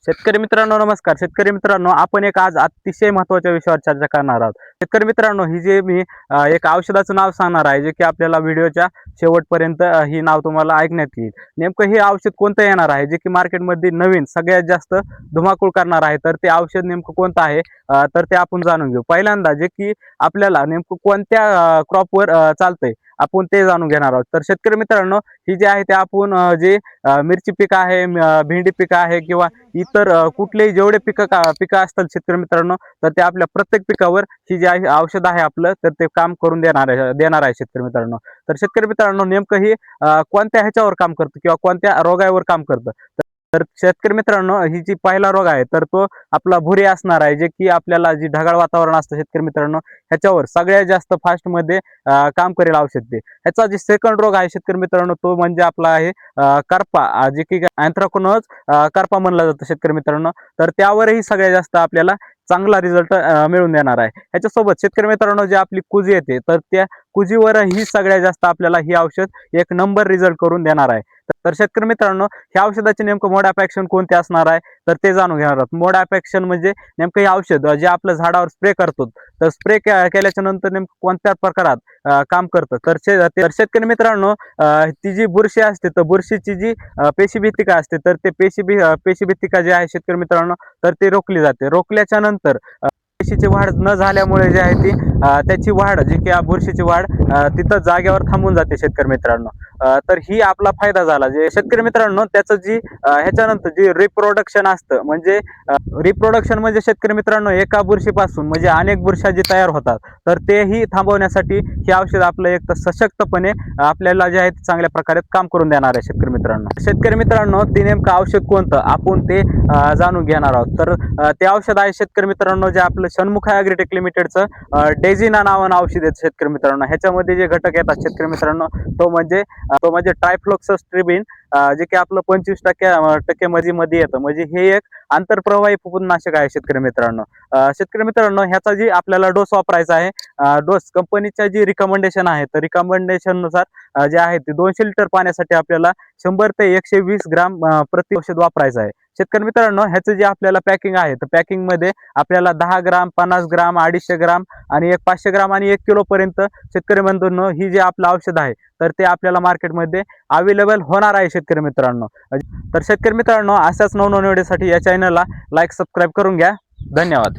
शेतकरी मित्रांनो नमस्कार. शेतकरी मित्रांनो आपण आज अतिशय महत्त्वाच्या विषयावर चर्चा करणार आहोत. शेतकरी मित्रांनो ही जे मी एक औषधाचं नाव सांगणार आहे जे की आपल्याला व्हिडिओच्या शेवटपर्यंत ही नाव तुम्हाला ऐकण्यात येईल. नेमकं हे औषध कोणतं येणार आहे जे की मार्केटमध्ये नवीन सगळ्यात जास्त धुमाकूळ करणार आहे. तर ते औषध नेमकं कोणतं आहे तर ते आपण जाणून घेऊ. पहिल्यांदा जे की आपल्याला नेमकं कोणत्या क्रॉपवर चालतंय आपण ते जाणून घेणार आहोत. तर शेतकरी मित्रांनो ही जे आहे ते आपण जे मिरची पीक आहे, भेंडी पीक आहे किंवा इतर कुठलेही जेवढे पिकं असतात शेतकरी मित्रांनो तर ते आपल्या प्रत्येक पिकावर ही जे आहे औषध आहे आपलं तर ते काम करून देणार आहे शेतकरी मित्रांनो. तर शेतकरी मित्रांनो नेमकं ही कोणत्या ह्याच्यावर काम करतं किंवा कोणत्या रोगावर काम करतं. तर शेतकरी मित्रांनो ही जी पहिला रोग आहे तर तो आपला भुरी असणार आहे जे की आपल्याला जी ढगाळ वातावरण असतं शेतकरी मित्रांनो ह्याच्यावर सगळ्यात जास्त फास्टमध्ये काम करेल औषध ते. ह्याचा जे सेकंड रोग आहे शेतकरी मित्रांनो तो म्हणजे आपला आहे करपा जे की अँथ्रॅकनोज करपा म्हणला जातो शेतकरी मित्रांनो. तर त्यावरही सगळ्यात जास्त आपल्याला चांगला रिझल्ट मिळून देणार आहे. ह्याच्यासोबत शेतकरी मित्रांनो जे आपली कुजी येते तर त्या कुजीवरही सगळ्यात जास्त आपल्याला ही औषध एक नंबर रिझल्ट करून देणार आहे. तर शेतकरी मित्रांनो ह्या औषधाचे नेमकं मोड ऑफ ऍक्शन कोणते असणार आहे तर ते जाणून घेणार आहोत. मोड ऑफ ऍक्शन म्हणजे नेमकं हे औषध जे आपलं झाडावर स्प्रे करतो तर स्प्रे केल्याच्या नंतर नेमकं कोणत्या प्रकारात काम करतं. तर शेतकरी मित्रांनो ती जी बुरशी असते तर बुरशीची जी पेशीभित्तिका असते तर ते पेशीभित्तिका जे आहे शेतकरी मित्रांनो तर ते रोखली जाते. रोखल्याच्या नंतर पेशीची वाढ न झाल्यामुळे जे आहे ती त्याची वाढ जी की बुरशीची वाढ तिथं जागेवर थांबून जाते शेतकरी मित्रांनो. तर ही आपला फायदा झाला. जे शेतकरी मित्रांनो त्याचं जी ह्याच्यानंतर जी रिप्रोडक्शन असतं म्हणजे रिप्रोडक्शन म्हणजे शेतकरी मित्रांनो एका बुरशीपासून म्हणजे अनेक बुरशा जी तयार होतात तर तेही थांबवण्यासाठी हे औषध आपलं एक तर सशक्तपणे आपल्याला जे आहे चांगल्या प्रकारे काम करून देणार आहे शेतकरी मित्रांनो. शेतकरी मित्रांनो ते नेमकं औषध कोणतं आपण ते जाणून घेणार आहोत. तर ते औषध आहे शेतकरी मित्रांनो जे आपलं षण्मुखा ॲग्रीटेक लिमिटेडचं डेझिना नावानं औषध आहे शेतकरी मित्रांनो. ह्याच्यामध्ये जे घटक येतात शेतकरी मित्रांनो तो म्हणजे ट्रायफ्लोक्सोस्ट्रिबिन जे की आपलं 25% मध्ये येतं. म्हणजे हे एक आंतरप्रवाही फफूंदनाशक आहे शेतकरी मित्रांनो. शेतकरी मित्रांनो ह्याचा जी आपल्याला डोस वापरायचा आहे डोस कंपनीच्या जी रिकमेंडेशन आहे तर रिकमेंडेशन नुसार जे आहे ते 200 लिटर पाण्यासाठी आपल्याला 100 ते 120 ग्राम प्रति औषध वापरायचं आहे. शेतकरी मित्रांनो ह्याचं जे आपल्याला पॅकिंग आहे तर पॅकिंग मध्ये आपल्याला 10 ग्राम, 50 ग्राम, 250 ग्राम आणि 500 ग्राम आणि 1 किलो पर्यंत शेतकरी बंधूंनो ही जे आपलं औषध आहे तर ते आपल्याला मार्केटमध्ये अवेलेबल होणार आहे शेतकरी मित्रांनो. तर शेतकरी मित्रांनो अशाच नवनवीन व्हिडिओसाठी या चॅनलला लाईक सबस्क्राईब करून घ्या. धन्यवाद.